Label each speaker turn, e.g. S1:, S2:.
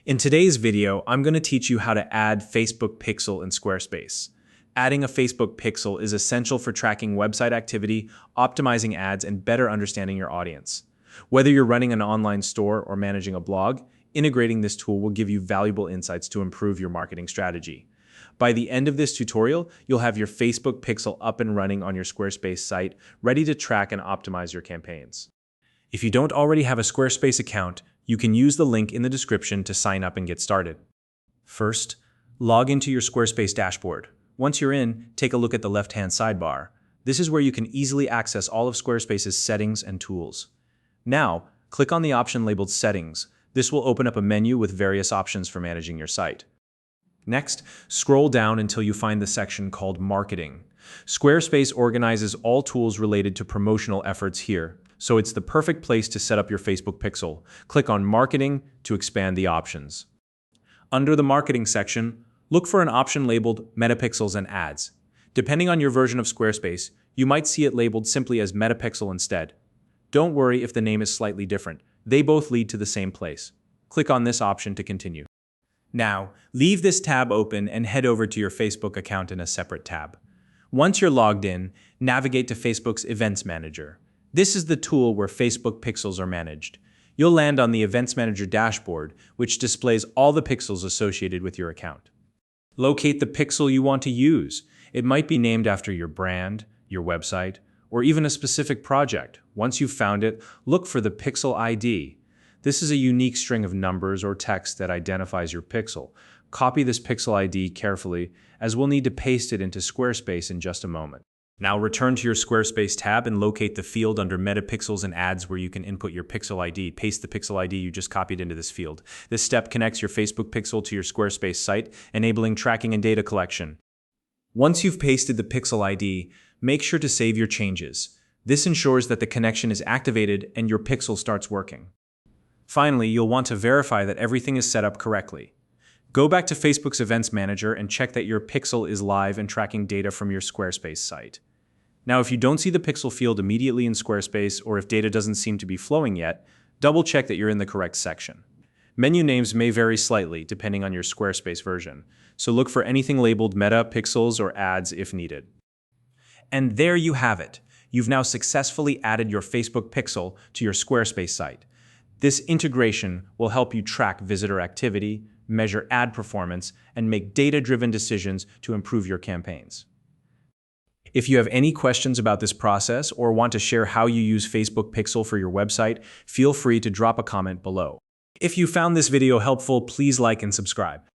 S1: In today's video, I'm going to teach you how to add Facebook Pixel in Squarespace. Adding a Facebook Pixel is essential for tracking website activity, optimizing ads, and better understanding your audience. Whether you're running an online store or managing a blog, integrating this tool will give you valuable insights to improve your marketing strategy. By the end of this tutorial, you'll have your Facebook Pixel up and running on your Squarespace site, ready to track and optimize your campaigns. If you don't already have a Squarespace account, you can use the link in the description to sign up and get started. First, log into your Squarespace dashboard. Once you're in, take a look at the left-hand sidebar. This is where you can easily access all of Squarespace's settings and tools. Now, click on the option labeled Settings. This will open up a menu with various options for managing your site. Next, scroll down until you find the section called Marketing. Squarespace organizes all tools related to promotional efforts here, so it's the perfect place to set up your Facebook Pixel. Click on Marketing to expand the options. Under the Marketing section, look for an option labeled Metapixels and Ads. Depending on your version of Squarespace, you might see it labeled simply as Metapixel instead. Don't worry if the name is slightly different. They both lead to the same place. Click on this option to continue. Now, leave this tab open and head over to your Facebook account in a separate tab. Once you're logged in, navigate to Facebook's Events Manager. This is the tool where Facebook pixels are managed. You'll land on the Events Manager dashboard, which displays all the pixels associated with your account. Locate the pixel you want to use. It might be named after your brand, your website, or even a specific project. Once you've found it, look for the Pixel ID. This is a unique string of numbers or text that identifies your pixel. Copy this Pixel ID carefully, as we'll need to paste it into Squarespace in just a moment. Now return to your Squarespace tab and locate the field under Metapixels and Ads where you can input your Pixel ID. Paste the Pixel ID you just copied into this field. This step connects your Facebook Pixel to your Squarespace site, enabling tracking and data collection. Once you've pasted the Pixel ID, make sure to save your changes. This ensures that the connection is activated and your Pixel starts working. Finally, you'll want to verify that everything is set up correctly. Go back to Facebook's Events Manager and check that your Pixel is live and tracking data from your Squarespace site. Now, if you don't see the Pixel field immediately in Squarespace, or if data doesn't seem to be flowing yet, double check that you're in the correct section. Menu names may vary slightly depending on your Squarespace version, so look for anything labeled Meta, Pixels, or Ads if needed. And there you have it. You've now successfully added your Facebook Pixel to your Squarespace site. This integration will help you track visitor activity, measure ad performance, and make data-driven decisions to improve your campaigns. If you have any questions about this process or want to share how you use Facebook Pixel for your website, feel free to drop a comment below. If you found this video helpful, please like and subscribe.